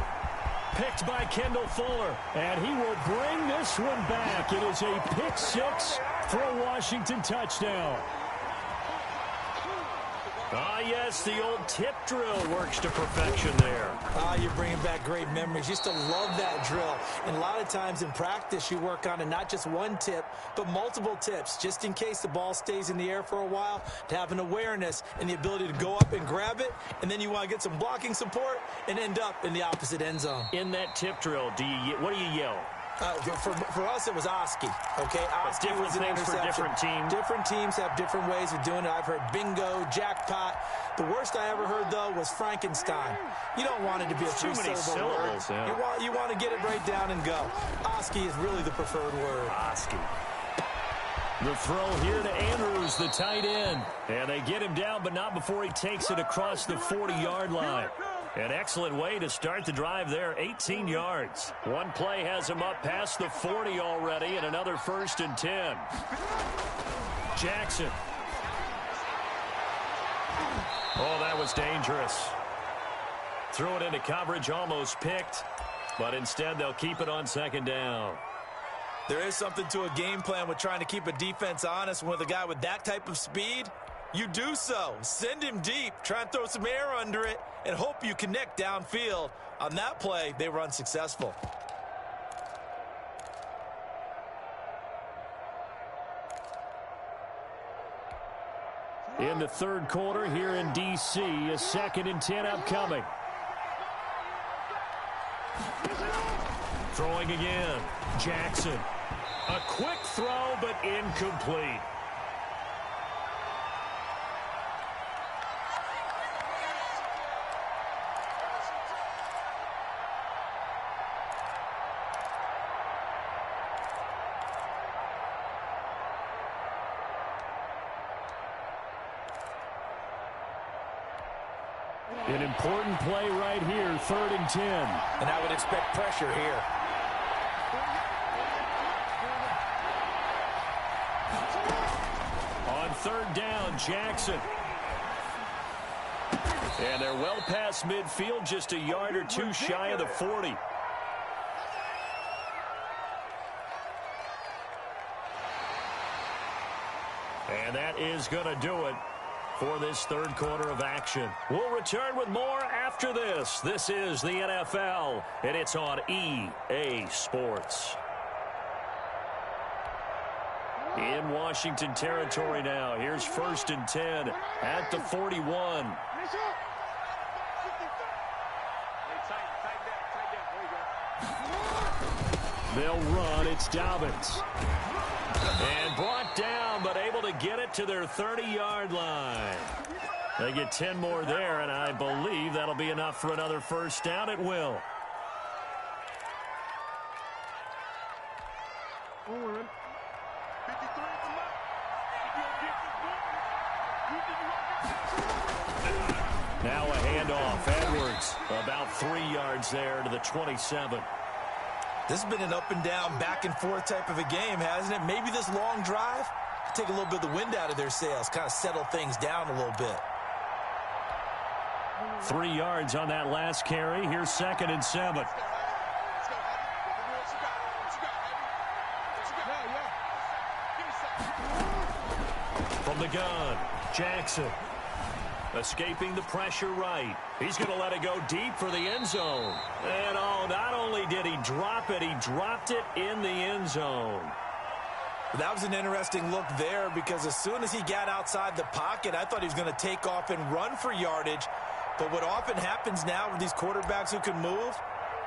Picked by Kendall Fuller. And he will bring this one back. It is a pick 6 for a Washington touchdown. Ah, yes, the old tip drill works to perfection there. You're bringing back great memories. Used to love that drill. And a lot of times in practice, you work on it, not just one tip, but multiple tips, just in case the ball stays in the air for a while, to have an awareness and the ability to go up and grab it, and then you want to get some blocking support and end up in the opposite end zone. In that tip drill, what do you yell? For us, it was Oski. Okay, Oski was an things interception. for different teams. Different teams have different ways of doing it. I've heard bingo, jackpot. The worst I ever heard, though, was Frankenstein. You don't want it to be a three-syllable word. Yeah. You want to get it right down and go. Oski is really the preferred word. Oski. The throw here to Andrews, the tight end. And they get him down, but not before he takes it across the 40-yard line. An excellent way to start the drive there, 18 yards. One play has him up past the 40 already, and another 1st and 10. Jackson. Oh, that was dangerous. Threw it into coverage, almost picked, but instead they'll keep it on 2nd down. There is something to a game plan with trying to keep a defense honest with a guy with that type of speed. You do so. Send him deep. Try and throw some air under it and hope you connect downfield. On that play, they were unsuccessful. In the 3rd quarter here in D.C., a 2nd and 10 upcoming. Throwing again. Jackson. A quick throw, but incomplete. An important play right here, 3rd and 10. And I would expect pressure here. On 3rd down, Jackson. And they're well past midfield, just a yard or two shy of the 40. And that is going to do it for this 3rd quarter of action. We'll return with more after this. This is the NFL, and it's on EA Sports. In Washington territory now. Here's 1st and 10 at the 41. They'll run. It's Dobbins. And brought down, but able to get it to their 30-yard line. They get 10 more there, and I believe that'll be enough for another 1st down. It will. Now a handoff. Edwards about 3 yards there to the 27. This has been an up and down, back and forth type of a game, hasn't it? Maybe this long drive take a little bit of the wind out of their sails, kind of settle things down a little bit. 3 yards on that last carry. Here's 2nd and 7. From the gun, Jackson. Escaping the pressure right. He's going to let it go deep for the end zone. And oh, not only did he drop it, he dropped it in the end zone. That was an interesting look there because as soon as he got outside the pocket, I thought he was going to take off and run for yardage. But what often happens now with these quarterbacks who can move,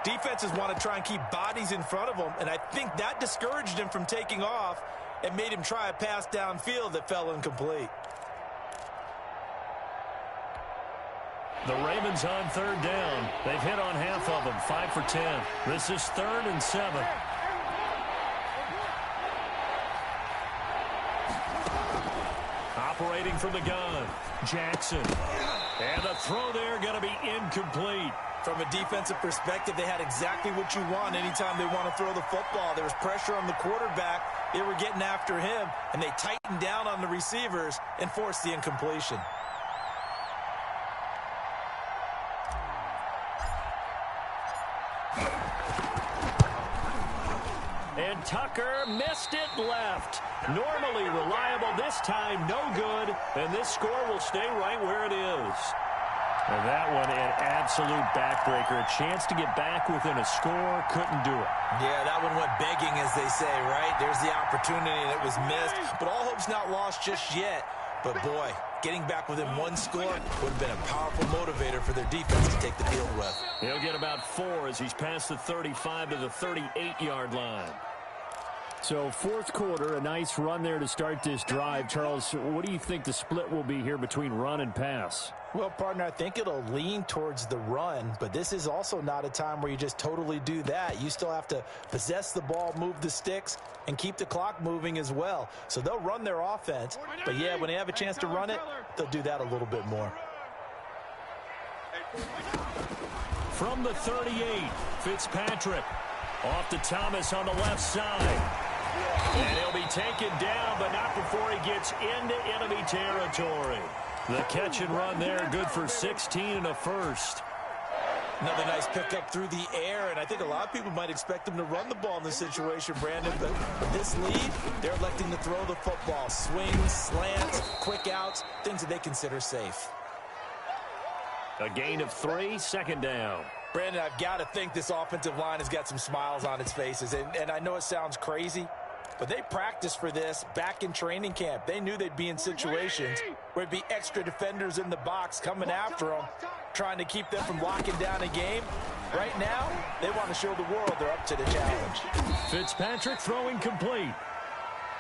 defenses want to try and keep bodies in front of them. And I think that discouraged him from taking off and made him try a pass downfield that fell incomplete. The Ravens on 3rd down. They've hit on half of them, 5 for 10. This is 3rd and 7. Operating from the gun, Jackson. And the throw there going to be incomplete. From a defensive perspective, they had exactly what you want anytime they want to throw the football. There was pressure on the quarterback. They were getting after him, and they tightened down on the receivers and forced the incompletion. And Tucker missed it left. Normally reliable, this time no good. And this score will stay right where it is. And that one an absolute backbreaker. A chance to get back within a score, couldn't do it. Yeah, that one went begging, as they say, right? There's the opportunity, and it was missed. But all hope's not lost just yet. But, boy, getting back within one score would have been a powerful motivator for their defense to take the field with. He'll get about 4 as he's past the 35 to the 38-yard line. So fourth quarter, a nice run there to start this drive. Charles, what do you think the split will be here between run and pass? Well, partner, I think it'll lean towards the run, but this is also not a time where you just totally do that. You still have to possess the ball, move the sticks, and keep the clock moving as well. So they'll run their offense, but yeah, when they have a chance to run it, they'll do that a little bit more. From the 38, Fitzpatrick off to Thomas on the left side. And he'll be taken down, but not before he gets into enemy territory. The catch and run there, good for 16 and a first. Another nice pickup through the air, and I think a lot of people might expect him to run the ball in this situation, Brandon, but with this lead, they're electing to throw the football. Swings, slants, quick outs, things that they consider safe. A gain of 3, second down. Brandon, I've got to think this offensive line has got some smiles on its faces, and I know it sounds crazy, but they practiced for this back in training camp. They knew they'd be in situations where it'd be extra defenders in the box coming after them, trying to keep them from locking down a game. Right now, they want to show the world they're up to the challenge. Fitzpatrick throwing complete.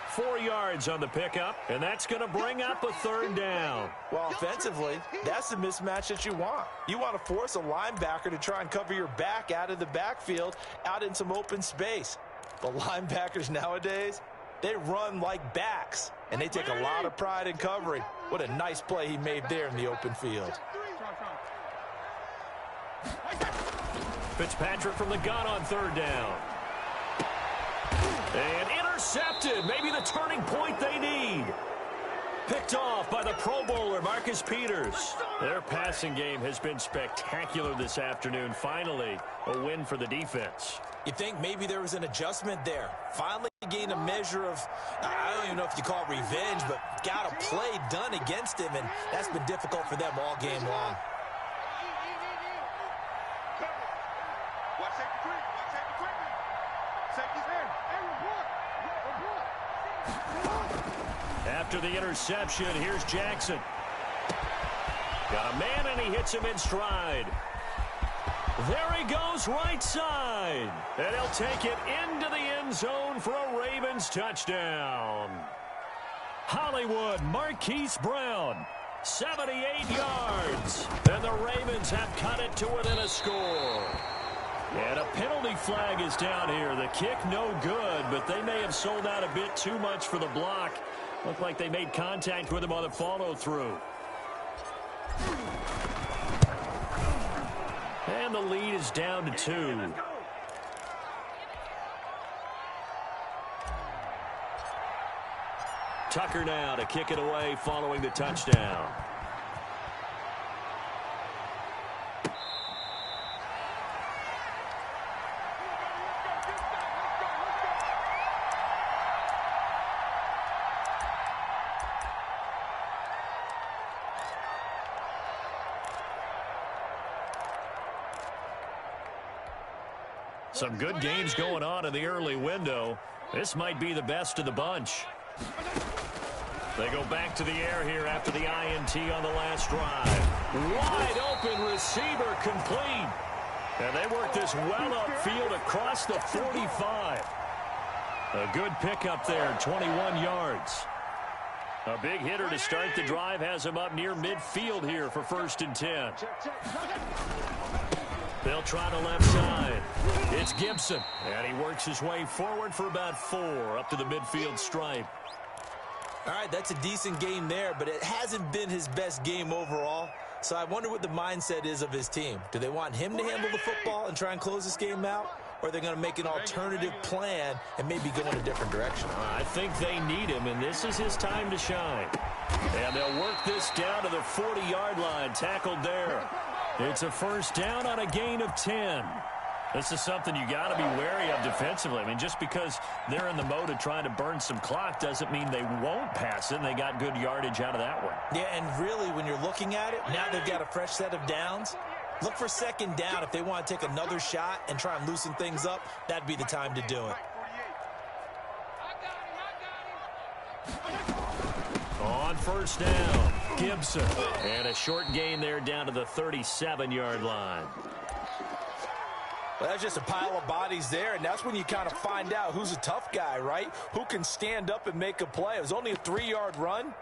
4 yards on the pickup, and that's going to bring up a third down. Well, offensively, that's the mismatch that you want. You want to force a linebacker to try and cover your back out of the backfield, out in some open space. The linebackers nowadays, they run like backs, and they take a lot of pride in covering. What a nice play he made there in the open field. Fitzpatrick from the gun on third down. And intercepted. Maybe the turning point they need. Picked off by the Pro Bowler, Marcus Peters. Their passing game has been spectacular this afternoon. Finally, a win for the defense. You think maybe there was an adjustment there. Finally gained a measure of, I don't even know if you call it revenge, but got a play done against him, and that's been difficult for them all game long. After the interception, here's Jackson. Got a man, and he hits him in stride. There he goes, right side. And he'll take it into the end zone for a Ravens touchdown. Hollywood, Marquise Brown, 78 yards. And the Ravens have cut it to within a score. And a penalty flag is down here. The kick no good, but they may have sold out a bit too much for the block. Looked like they made contact with him on the follow-through. And the lead is down to 2. Tucker now to kick it away following the touchdown. Some good games going on in the early window. This might be the best of the bunch. They go back to the air here after the INT on the last drive. Wide open receiver complete. And they work this well upfield across the 45. A good pickup there, 21 yards. A big hitter to start the drive has him up near midfield here for 1st and 10. They'll try the left side. It's Gibson. And he works his way forward for about 4 up to the midfield stripe. All right, that's a decent game there, but it hasn't been his best game overall. So I wonder what the mindset is of his team. Do they want him to handle the football and try and close this game out? Or are they going to make an alternative plan and maybe go in a different direction? I think they need him, and this is his time to shine. And they'll work this down to the 40-yard line, tackled there. It's a first down on a gain of 10. This is something you got to be wary of defensively. I mean, just because they're in the mode of trying to burn some clock doesn't mean they won't pass it, and they got good yardage out of that one. Yeah, and really, when you're looking at it, now they've got a fresh set of downs. Look for second down. If they want to take another shot and try and loosen things up, that'd be the time to do it. On first down, Gibson. And a short gain there down to the 37-yard line. Well, that's just a pile of bodies there, and that's when you kind of find out who's a tough guy, right? Who can stand up and make a play. It was only a 3-yard run,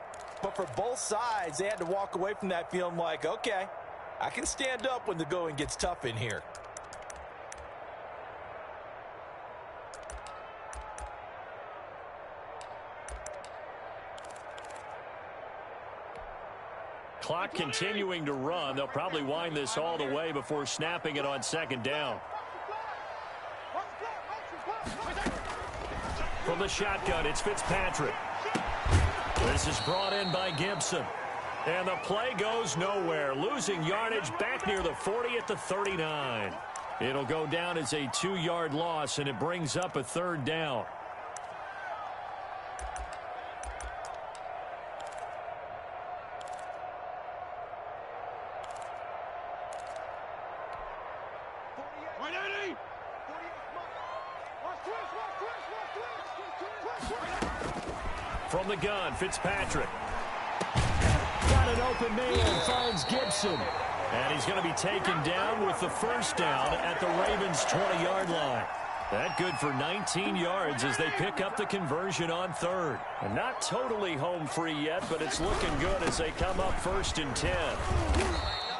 but for both sides, they had to walk away from that feeling like, okay, I can stand up when the going gets tough in here. Clock continuing to run. They'll probably wind this all the way before snapping it on second down. From the shotgun, it's Fitzpatrick. This is brought in by Gibson. And the play goes nowhere. Losing yardage back near the 40 at the 39. It'll go down as a 2-yard loss, and it brings up a third down. From the gun, Fitzpatrick. Got an open man, finds Gibson. And he's going to be taken down with the first down at the Ravens' 20-yard line. That good for 19 yards as they pick up the conversion on third. And not totally home free yet, but it's looking good as they come up first and 10.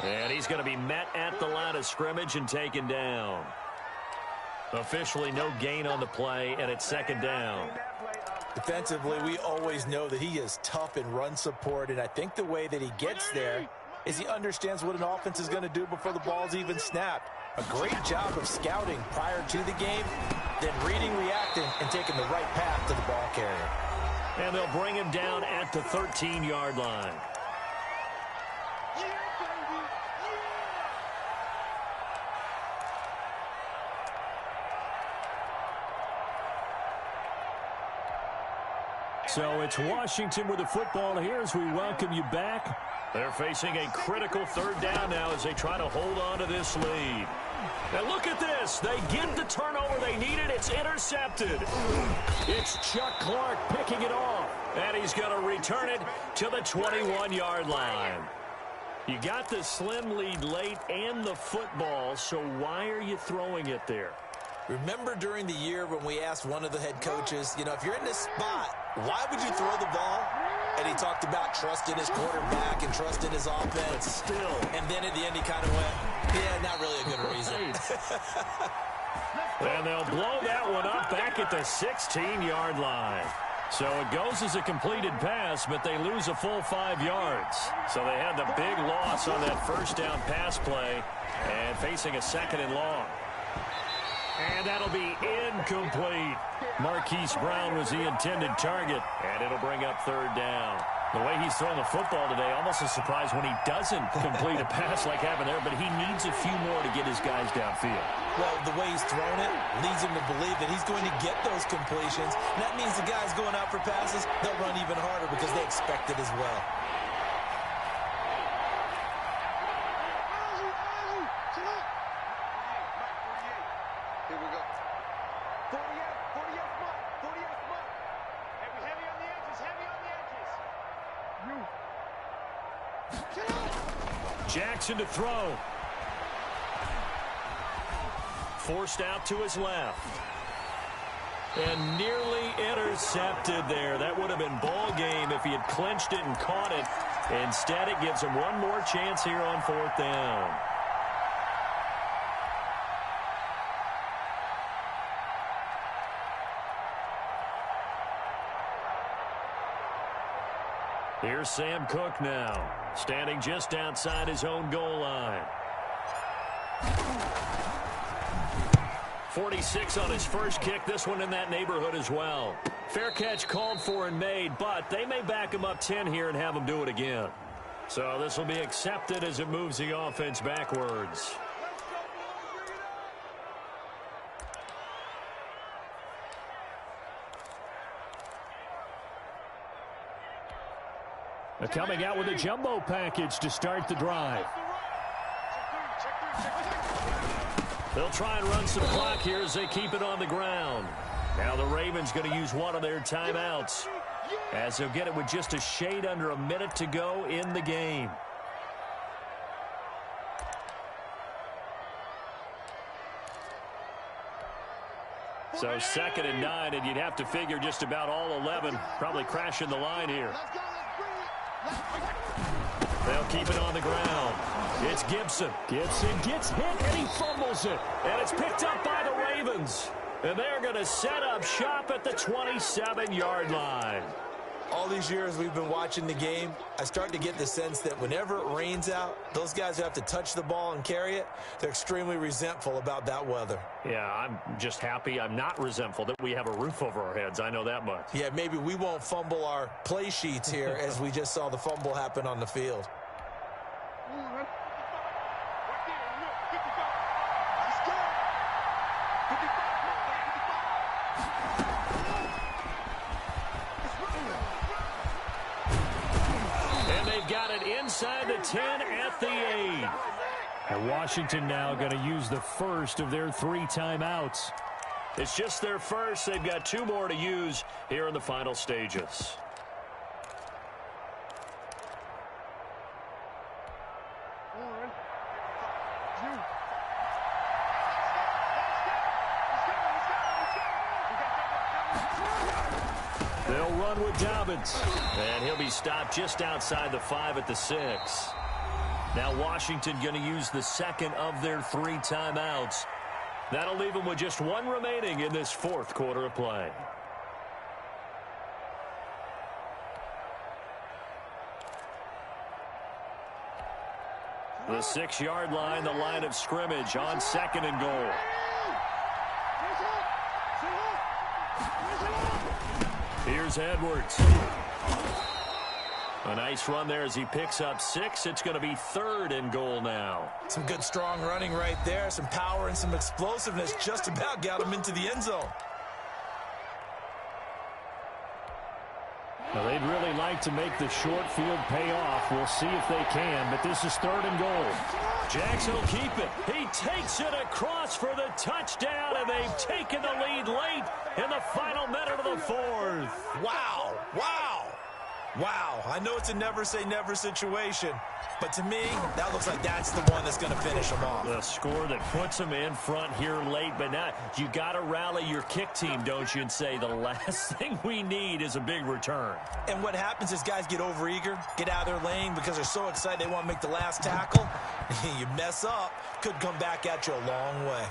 And he's going to be met at the line of scrimmage and taken down. Officially no gain on the play, and it's second down. Defensively, we always know that he is tough in run support, and I think the way that he gets there is he understands what an offense is going to do before the ball's even snapped. A great job of scouting prior to the game, then reading, reacting, and taking the right path to the ball carrier. And they'll bring him down at the 13-yard line. So it's Washington with the football here as we welcome you back. They're facing a critical third down now as they try to hold on to this lead. And look at this. They get the turnover they needed. It's intercepted. It's Chuck Clark picking it off. And he's going to return it to the 21-yard line. You got the slim lead late and the football, so why are you throwing it there? Remember during the year when we asked one of the head coaches, you know, if you're in this spot, why would you throw the ball? And he talked about trust in his quarterback and trust in his offense. But still. And then at the end he kind of went, yeah, not really a good reason. And they'll blow that one up back at the 16-yard line. So it goes as a completed pass, but they lose a full 5 yards. So they had the big loss on that first down pass play and facing a second and long. And that'll be incomplete. Marquise Brown was the intended target, and it'll bring up third down. The way he's throwing the football today, almost a surprise when he doesn't complete a pass like happened there, but he needs a few more to get his guys downfield. Well, the way he's thrown it leads him to believe that he's going to get those completions. And that means the guys going out for passes, they'll run even harder because they expect it as well. Jackson to throw. Forced out to his left. And nearly intercepted there. That would have been ball game if he had clinched it and caught it. Instead, it gives him one more chance here on fourth down. Here's Sam Cook now. Standing just outside his own goal line. 46 on his first kick. This one in that neighborhood as well. Fair catch called for and made, but they may back him up 10 here and have him do it again. So this will be accepted as it moves the offense backwards. They're coming out with a jumbo package to start the drive. They'll try and run some clock here as they keep it on the ground. Now the Ravens going to use one of their timeouts, as they'll get it with just a shade under a minute to go in the game. So 2nd and 9, and you'd have to figure just about all 11 probably crashing the line here. They'll keep it on the ground. It's Gibson. Gibson gets hit, and he fumbles it. And it's picked up by the Ravens. And they're going to set up shop at the 27-yard line. All these years we've been watching the game, I start to get the sense that whenever it rains out, those guys who have to touch the ball and carry it, they're extremely resentful about that weather. Yeah, I'm just happy I'm not resentful that we have a roof over our heads. I know that much. Yeah, maybe we won't fumble our play sheets here as we just saw the fumble happen on the field. Inside the 10 at the 8. And Washington now going to use the first of their 3 timeouts. It's just their first. They've got 2 more to use here in the final stages. They'll run with Dobbins. And he'll be stopped just outside the 5 at the 6. Now Washington going to use the second of their 3 timeouts. That'll leave them with just 1 remaining in this 4th quarter of play. The 6-yard line, the line of scrimmage on 2nd and goal. Here's Edwards. A nice run there as he picks up 6. It's going to be 3rd and goal now. Some good strong running right there. Some power and some explosiveness just about got him into the end zone. Well, they'd really like to make the short field pay off. We'll see if they can, but this is 3rd and goal. Jackson will keep it. He takes it across for the touchdown, and they've taken the lead late in the final minute of the 4th. Wow. Wow. Wow. I know it's a never-say-never situation, but to me, that looks like that's the one that's going to finish them off. The score that puts them in front here late, but now you got to rally your kick team, don't you, and say the last thing we need is a big return. And what happens is guys get overeager, get out of their lane because they're so excited they want to make the last tackle. You mess up, could come back at you a long way.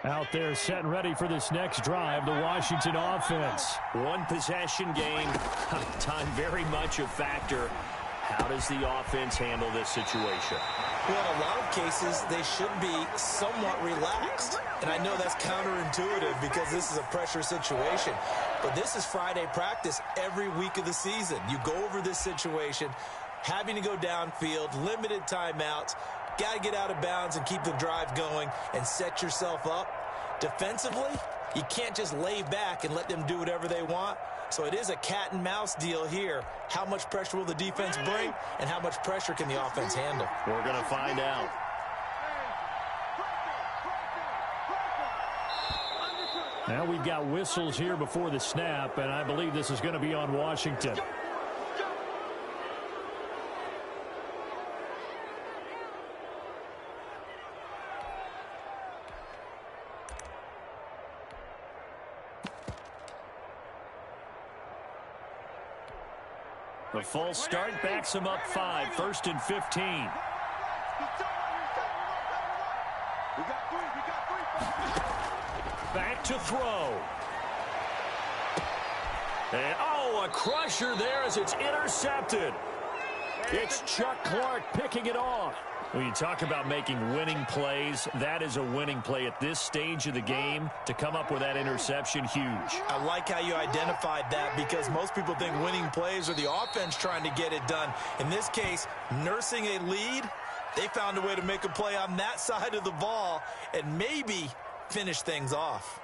Out there set and ready for this next drive, the Washington offense. 1 possession game. Time very much a factor. How does the offense handle this situation? Well, in a lot of cases, they should be somewhat relaxed. And I know that's counterintuitive because this is a pressure situation. But this is Friday practice every week of the season. You go over this situation, having to go downfield, limited timeouts, got to get out of bounds and keep the drive going and set yourself up. Defensively, you can't just lay back and let them do whatever they want. So it is a cat and mouse deal here. How much pressure will the defense bring and how much pressure can the offense handle? We're going to find out. Now we've got whistles here before the snap, and I believe this is going to be on Washington. The false start backs him up 5, 1st and 15. Back to throw. And, a crusher there as it's intercepted. It's Chuck Clark picking it off. When you talk about making winning plays, that is a winning play at this stage of the game. To come up with that interception, huge. I like how you identified that because most people think winning plays are the offense trying to get it done. In this case, nursing a lead, they found a way to make a play on that side of the ball and maybe finish things off.